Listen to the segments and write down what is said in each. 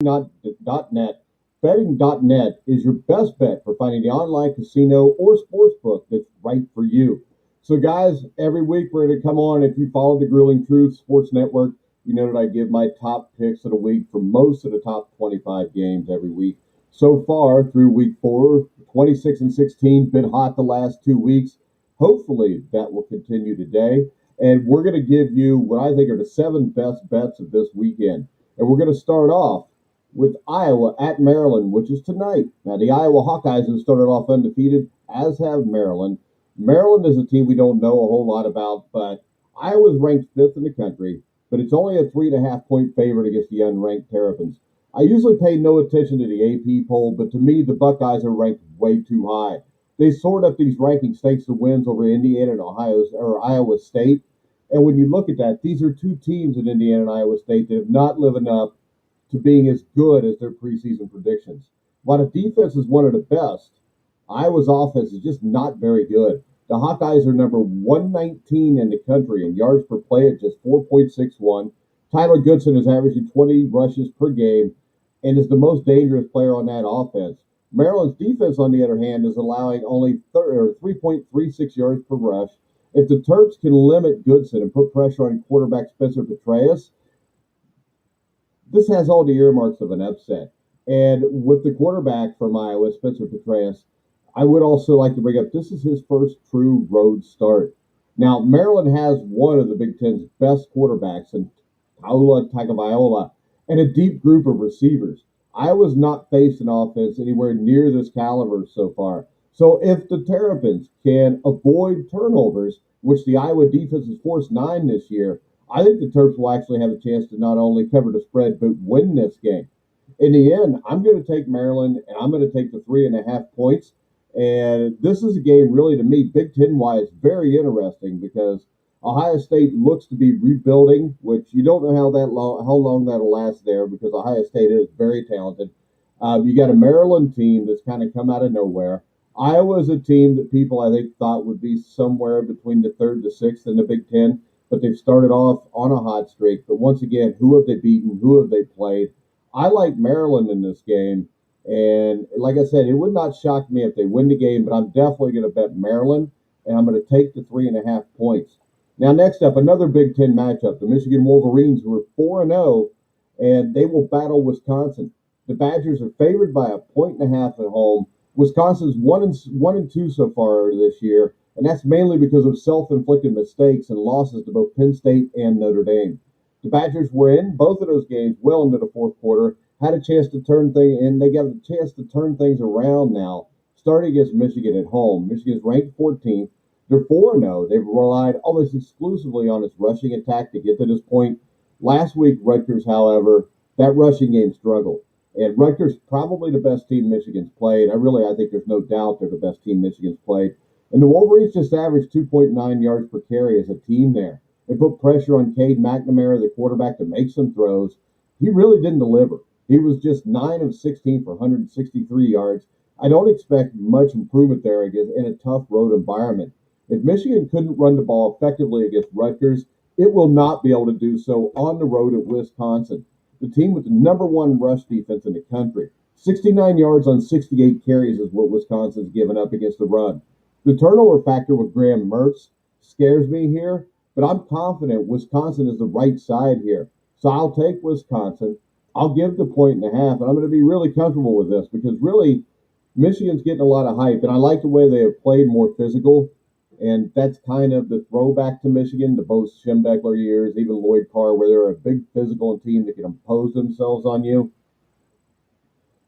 Betting.net. Betting.net is your best bet for finding the online casino or sports book that's right for you. So, guys, every week we're going to come on. If you follow the Grueling Truth Sports Network, you know that I give my top picks of the week for most of the top 25 games every week. So far, through week 4, 26 and 16, been hot the last 2 weeks. Hopefully, that will continue today. And we're going to give you what I think are the 7 best bets of this weekend. And we're going to start off with Iowa at Maryland, which is tonight. Now, the Iowa Hawkeyes have started off undefeated, as have Maryland. Maryland is a team we don't know a whole lot about, but Iowa's ranked fifth in the country, but it's only a 3.5 point favorite against the unranked Terrapins. I usually pay no attention to the AP poll, but to me, the Buckeyes are ranked way too high. They sort up these rankings thanks to wins over Indiana and Iowa State. And when you look at that, these are two teams in Indiana and Iowa State that have not lived up to being as good as their preseason predictions. While the defense is one of the best, Iowa's offense is just not very good. The Hawkeyes are number 119 in the country in yards per play at just 4.61. Tyler Goodson is averaging 20 rushes per game and is the most dangerous player on that offense. Maryland's defense, on the other hand, is allowing only 3.36 yards per rush. If the Terps can limit Goodson and put pressure on quarterback Spencer Petras, this has all the earmarks of an upset. And with the quarterback from Iowa, Spencer Petras, I would also like to bring up this is his first true road start. Now, Maryland has one of the Big Ten's best quarterbacks in Taula Tagovailoa and a deep group of receivers. Iowa's not faced an offense anywhere near this caliber so far. So if the Terrapins can avoid turnovers, which the Iowa defense has forced 9 this year, I think the Terps will actually have a chance to not only cover the spread, but win this game. In the end, I'm going to take Maryland, and I'm going to take the 3.5 points. And this is a game, really, to me, Big Ten wise, very interesting because Ohio State looks to be rebuilding, which you don't know how long that'll last there because Ohio State is very talented. You got a Maryland team that's kind of come out of nowhere. Iowa is a team that people I think thought would be somewhere between the third to sixth in the Big Ten, but they've started off on a hot streak. But once again, who have they beaten? Who have they played? I like Maryland in this game. And like I said, it would not shock me if they win the game, but I'm definitely going to bet Maryland, and I'm going to take the 3.5 points. Now, next up, another Big Ten matchup: the Michigan Wolverines, who are 4-0, and they will battle Wisconsin. The Badgers are favored by a 1.5 at home. Wisconsin's 1-2 so far this year, and that's mainly because of self-inflicted mistakes and losses to both Penn State and Notre Dame. The Badgers were in both of those games well into the fourth quarter, had a chance to turn things, and they got a chance to turn things around now, starting against Michigan at home. Michigan's ranked 14th. They're 4-0. They've relied almost exclusively on its rushing attack to get to this point. Last week, Rutgers, however, that rushing game struggled. And Rutgers probably the best team Michigan's played. I think there's no doubt they're the best team Michigan's played. And the Wolverines just averaged 2.9 yards per carry as a team there. They put pressure on Cade McNamara, the quarterback, to make some throws. He really didn't deliver. He was just 9 of 16 for 163 yards. I don't expect much improvement there in a tough road environment. If Michigan couldn't run the ball effectively against Rutgers, it will not be able to do so on the road at Wisconsin, the team with the number one rush defense in the country. 69 yards on 68 carries is what Wisconsin's given up against the run. The turnover factor with Graham Mertz scares me here, but I'm confident Wisconsin is the right side here. So I'll take Wisconsin. I'll give the 1.5, and I'm going to be really comfortable with this because really Michigan's getting a lot of hype, and I like the way they have played more physical, and that's kind of the throwback to Michigan, the both Schembechler years, even Lloyd Carr, where they're a big physical team that can impose themselves on you.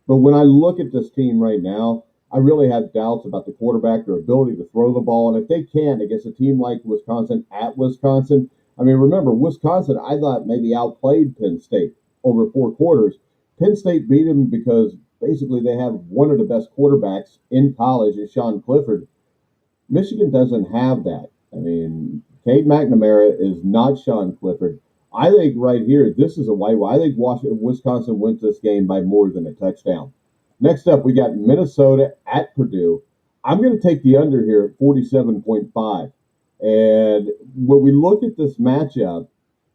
But when I look at this team right now, I really have doubts about the quarterback, their ability to throw the ball. And if they can against a team like Wisconsin at Wisconsin, I mean, remember, Wisconsin, I thought maybe outplayed Penn State over 4 quarters. Penn State beat them because basically they have one of the best quarterbacks in college is Sean Clifford. Michigan doesn't have that. I mean, Cade McNamara is not Sean Clifford. I think right here, this is a white one. I think Wisconsin wins this game by more than a touchdown. Next up, we got Minnesota at Purdue. I'm going to take the under here at 47.5. And when we look at this matchup,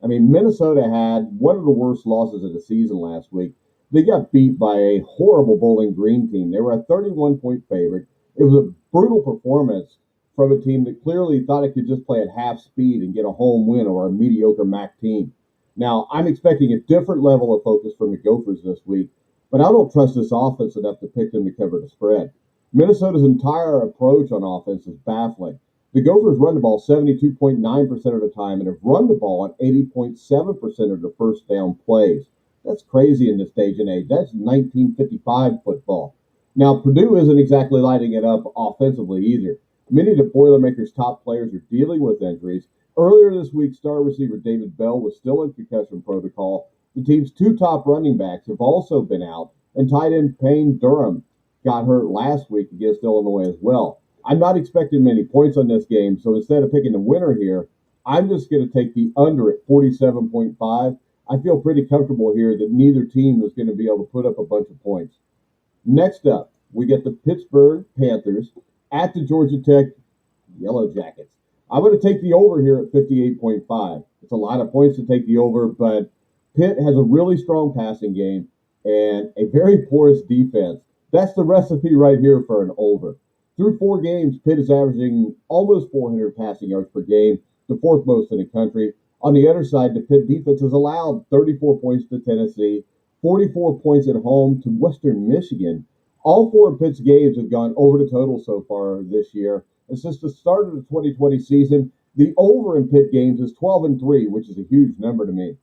I mean, Minnesota had one of the worst losses of the season last week. They got beat by a horrible Bowling Green team. They were a 31-point favorite. It was a brutal performance from a team that clearly thought it could just play at half speed and get a home win over a mediocre MAC team. Now, I'm expecting a different level of focus from the Gophers this week, but I don't trust this offense enough to pick them to cover the spread. Minnesota's entire approach on offense is baffling. The Gophers run the ball 72.9% of the time and have run the ball on 80.7% of the first down plays. That's crazy in this stage and age. That's 1955 football. Now, Purdue isn't exactly lighting it up offensively either. Many of the Boilermakers' top players are dealing with injuries. Earlier this week, star receiver David Bell was still in concussion protocol. The team's two top running backs have also been out, and tight end Payne Durham got hurt last week against Illinois as well. I'm not expecting many points on this game, so instead of picking the winner here, I'm just going to take the under at 47.5. I feel pretty comfortable here that neither team is going to be able to put up a bunch of points. Next up, we get the Pittsburgh Panthers at the Georgia Tech Yellow Jackets. I'm going to take the over here at 58.5. It's a lot of points to take the over, but Pitt has a really strong passing game and a very porous defense. That's the recipe right here for an over. Through 4 games, Pitt is averaging almost 400 passing yards per game, the fourth most in the country. On the other side, the Pitt defense has allowed 34 points to Tennessee, 44 points at home to Western Michigan. All 4 of Pitt's games have gone over the total so far this year. And since the start of the 2020 season, the over in Pitt games is 12-3, which is a huge number to me.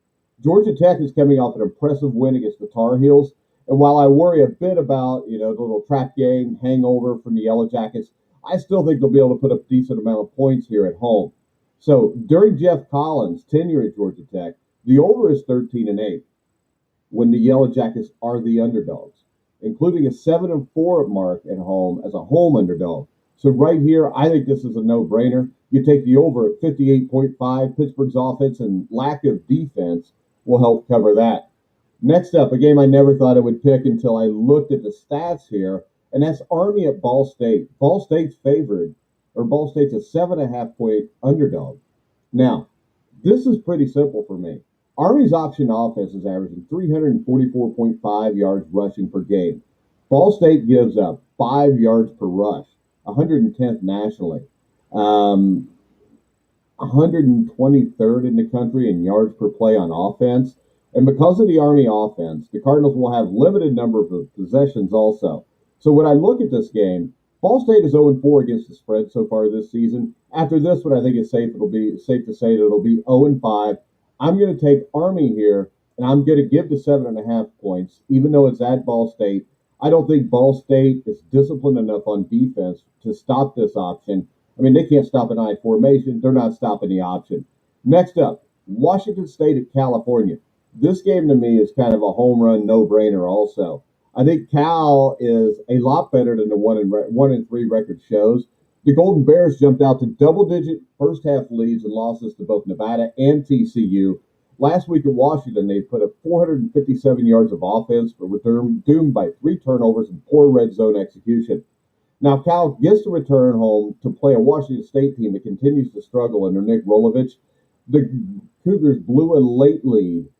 Georgia Tech is coming off an impressive win against the Tar Heels. And while I worry a bit about, the little trap game hangover from the Yellow Jackets, I still think they'll be able to put up a decent amount of points here at home. So during Jeff Collins' tenure at Georgia Tech, the over is 13-8 when the Yellow Jackets are the underdogs, including a 7-4 mark at home as a home underdog. So right here, I think this is a no-brainer. You take the over at 58.5. Pittsburgh's offense and lack of defense will help cover that. Next up, a game I never thought I would pick until I looked at the stats here, and that's Army at Ball State. Ball State's a 7.5-point underdog. Now, this is pretty simple for me. Army's option offense is averaging 344.5 yards rushing per game. Ball State gives up 5 yards per rush, 110th nationally, 123rd in the country in yards per play on offense. And because of the Army offense, the Cardinals will have limited number of possessions also. So when I look at this game, Ball State is 0-4 against the spread so far this season. After this one, I think it's safe to say that it'll be 0-5. I'm going to take Army here, and I'm going to give the 7.5 points, even though it's at Ball State. I don't think Ball State is disciplined enough on defense to stop this option. I mean, they can't stop an I formation. They're not stopping the option. Next up, Washington State at California. This game to me is kind of a home run no-brainer also. I think Cal is a lot better than the 1-3 record shows. The Golden Bears jumped out to double-digit first-half leads and losses to both Nevada and TCU. Last week at Washington, they put up 457 yards of offense, but were doomed by 3 turnovers and poor red zone execution. Now, Cal gets to return home to play a Washington State team that continues to struggle under Nick Rolovich. The Cougars blew a late lead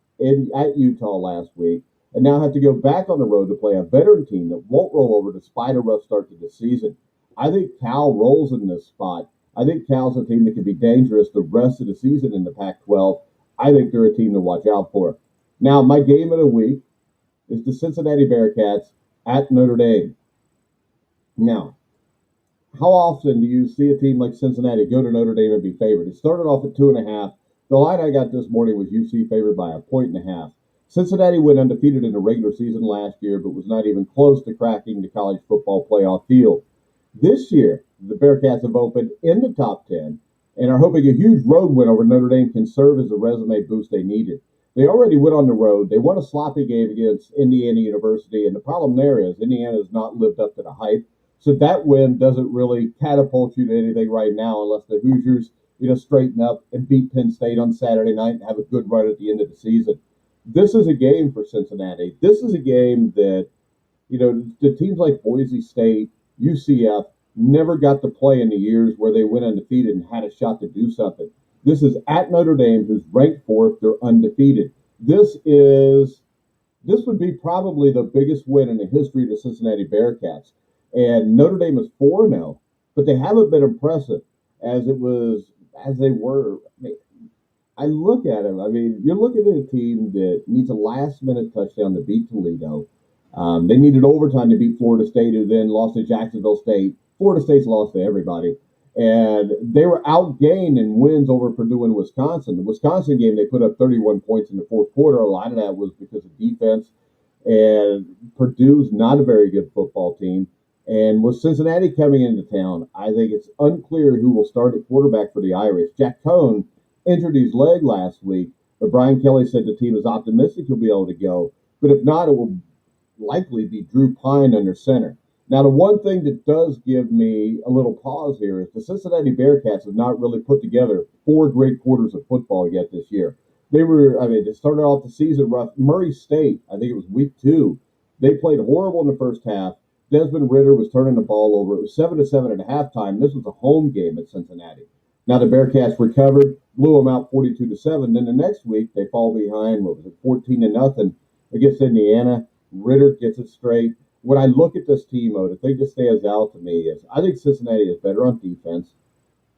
at Utah last week and now have to go back on the road to play a veteran team that won't roll over despite a rough start to the season. I think Cal rolls in this spot. I think Cal's a team that can be dangerous the rest of the season in the Pac-12. I think they're a team to watch out for. Now, my game of the week is the Cincinnati Bearcats at Notre Dame. Now, how often do you see a team like Cincinnati go to Notre Dame and be favored? It started off at 2.5. The line I got this morning was UC favored by 1.5. Cincinnati went undefeated in the regular season last year, but was not even close to cracking the college football playoff field. This year, the Bearcats have opened in the top 10 and are hoping a huge road win over Notre Dame can serve as a resume boost they needed. They already went on the road. They won a sloppy game against Indiana University, and the problem there is Indiana has not lived up to the hype. So that win doesn't really catapult you to anything right now unless the Hoosiers, straighten up and beat Penn State on Saturday night and have a good run at the end of the season. This is a game for Cincinnati. This is a game that, the teams like Boise State, UCF, never got to play in the years where they went undefeated and had a shot to do something. This is at Notre Dame, who's ranked 4th. They're undefeated. This is This would be probably the biggest win in the history of the Cincinnati Bearcats. And Notre Dame is 4-0, but they haven't been impressive as it was as they were. I look at him. I mean, you're looking at a team that needs a last minute touchdown to beat Toledo. They needed overtime to beat Florida State, who then lost to Jacksonville State. Florida State's lost to everybody. And they were outgained in wins over Purdue and Wisconsin. The Wisconsin game, they put up 31 points in the fourth quarter. A lot of that was because of defense. And Purdue's not a very good football team. And with Cincinnati coming into town, I think it's unclear who will start at quarterback for the Irish. Jack Cohn injured his leg last week, but Brian Kelly said the team is optimistic he'll be able to go. But if not, it will likely be Drew Pine under center. Now, the one thing that does give me a little pause here is the Cincinnati Bearcats have not really put together four great quarters of football yet this year. They started off the season rough. Murray State, I think it was week 2, they played horrible in the first half. Desmond Ritter was turning the ball over. It was 7-7 at halftime. This was a home game at Cincinnati. Now the Bearcats recovered, blew them out 42-7. Then the next week they fall behind. What was it, 14-0 against Indiana? Ritter gets it straight. When I look at this team, the thing that stands out to me is I think Cincinnati is better on defense.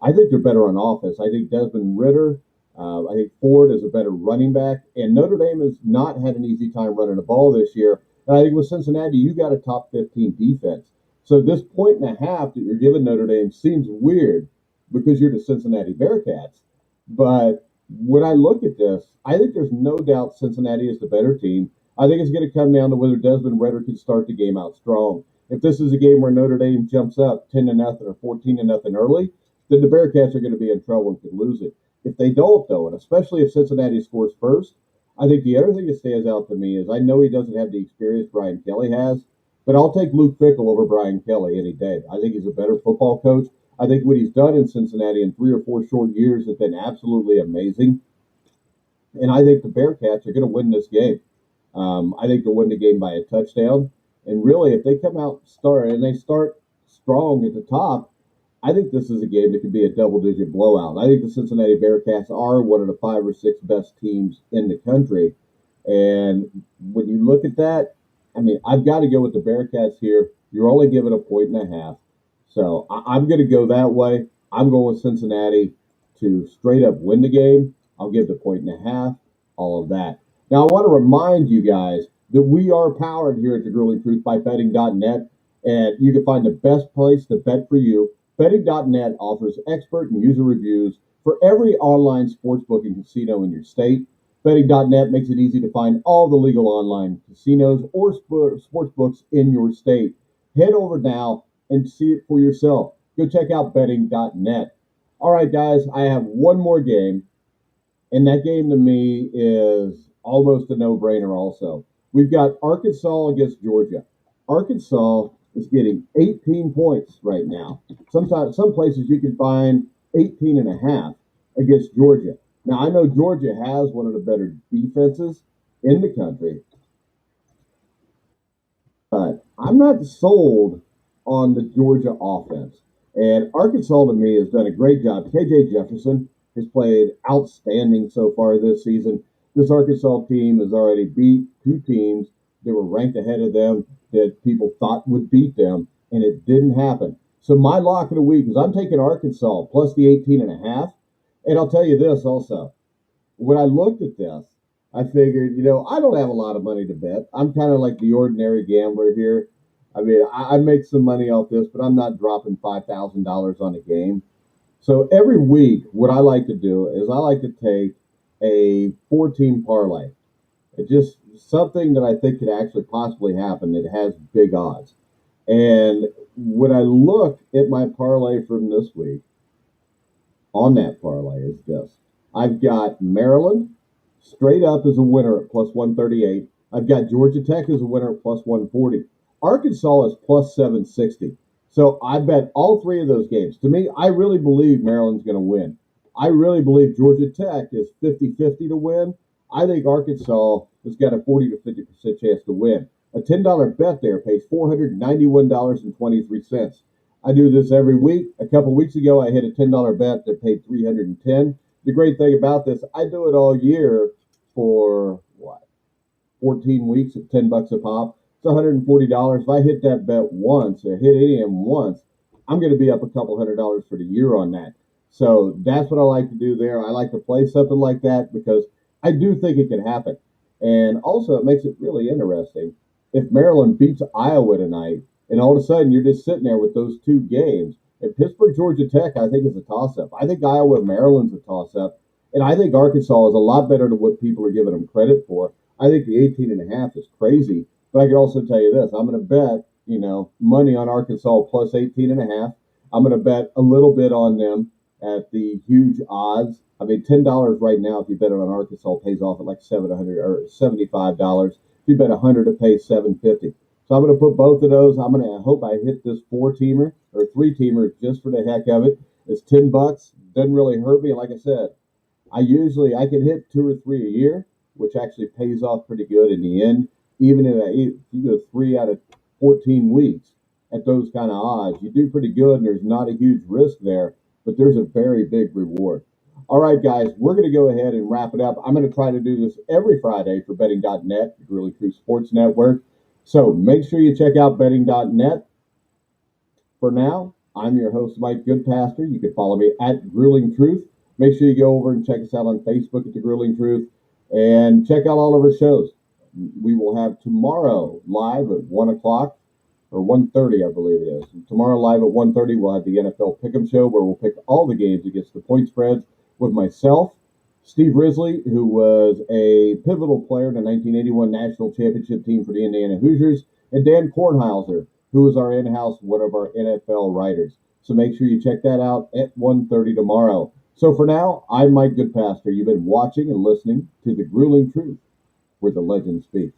I think they're better on offense. I think Desmond Ritter, I think Ford is a better running back. And Notre Dame has not had an easy time running the ball this year. And I think with Cincinnati, you got a top 15 defense. So this point and a half that you're giving Notre Dame seems weird because you're the Cincinnati Bearcats. But when I look at this, I think there's no doubt Cincinnati is the better team. I think it's going to come down to whether Desmond Ritter can start the game out strong. If this is a game where Notre Dame jumps up 10-0 or 14-0 early, then the Bearcats are going to be in trouble and could lose it. If they don't, though, and especially if Cincinnati scores first, I think the other thing that stands out to me is I know he doesn't have the experience Brian Kelly has, but I'll take Luke Fickell over Brian Kelly any day. I think he's a better football coach. I think what he's done in Cincinnati in 3 or 4 short years has been absolutely amazing. And I think the Bearcats are going to win this game. I think they'll win the game by a touchdown. And really, if they come out and they start strong at the top, I think this is a game that could be a double-digit blowout. I think the Cincinnati Bearcats are one of the 5 or 6 best teams in the country. And when you look at that, I mean, I've got to go with the Bearcats here. You're only giving a point and a half. So I'm going to go that way. I'm going with Cincinnati to straight up win the game. I'll give the point and a half, all of that. Now, I want to remind you guys that we are powered here at the Grueling Truth by betting.net, and you can find the best place to bet for you. Betting.net offers expert and user reviews for every online sportsbook and casino in your state. Betting.net makes it easy to find all the legal online casinos or sportsbooks in your state. Head over now and see it for yourself. Go check out betting.net. All right, guys, I have one more game, and that game to me is almost a no-brainer also. We've got Arkansas against Georgia. Arkansas is getting 18 points right now. Sometimes, some places you can find 18 and a half against Georgia. Now, I know Georgia has one of the better defenses in the country, but I'm not sold on the Georgia offense. And Arkansas, to me, has done a great job. KJ Jefferson has played outstanding so far this season. This Arkansas team has already beat 2 teams that were ranked ahead of them that people thought would beat them, and it didn't happen. So my lock of the week is I'm taking Arkansas plus the 18 and a half. And I'll tell you this also. When I looked at this, I figured, I don't have a lot of money to bet. I'm kind of like the ordinary gambler here. I mean, I make some money off this, but I'm not dropping $5,000 on a game. So every week, what I like to do is I like to take a 4-team parlay. It's just something that I think could actually possibly happen that has big odds. And when I look at my parlay from this week, on that parlay is this. I've got Maryland straight up as a winner at plus 138. I've got Georgia Tech as a winner at plus 140. Arkansas is plus 760. So I bet all 3 of those games. To me, I really believe Maryland's going to win. I really believe Georgia Tech is 50-50 to win. I think Arkansas has got a 40 to 50% chance to win. A $10 bet there pays $491.23. I do this every week. A couple weeks ago, I hit a $10 bet that paid $310. The great thing about this, I do it all year for what? 14 weeks at $10 a pop. It's $140. If I hit that bet once or hit any of them once, I'm going to be up a couple $100 for the year on that. So that's what I like to do there. I like to play something like that because I do think it can happen. And also, it makes it really interesting. If Maryland beats Iowa tonight, and all of a sudden you're just sitting there with those two games, and Pittsburgh, Georgia Tech, I think is a toss-up. I think Iowa, Maryland's a toss-up. And I think Arkansas is a lot better than what people are giving them credit for. I think the 18.5 is crazy. But I can also tell you this. I'm going to bet, money on Arkansas plus 18.5. I'm going to bet a little bit on them at the huge odds. I mean, $10 right now, if you bet it on Arkansas, pays off at like $700 or $75. If you bet 100, it pays $750. So I'm going to put both of those. I'm going to hope I hit this 4-teamer or 3-teamer just for the heck of it. It's $10. Doesn't really hurt me. Like I said, I can hit 2 or 3 a year, which actually pays off pretty good in the end. Even if you go 3 out of 14 weeks at those kind of odds, you do pretty good, and there's not a huge risk there, but there's a very big reward. All right, guys, we're going to go ahead and wrap it up. I'm going to try to do this every Friday for betting.net, the Grueling Truth Sports Network. So make sure you check out betting.net. For now, I'm your host, Mike Goodpaster. You can follow me at Grueling Truth. Make sure you go over and check us out on Facebook at The Grueling Truth and check out all of our shows. We will have tomorrow live at 1 o'clock or 1:30, I believe it is. Tomorrow live at 1:30, we'll have the NFL Pick'em Show where we'll pick all the games against the point spreads with myself, Steve Risley, who was a pivotal player in the 1981 National Championship team for the Indiana Hoosiers, and Dan Kornhauser, who is our in-house, one of our NFL writers. So make sure you check that out at 1:30 tomorrow. So for now, I'm Mike Goodpaster. You've been watching and listening to The Grueling Truth, where the legends speak.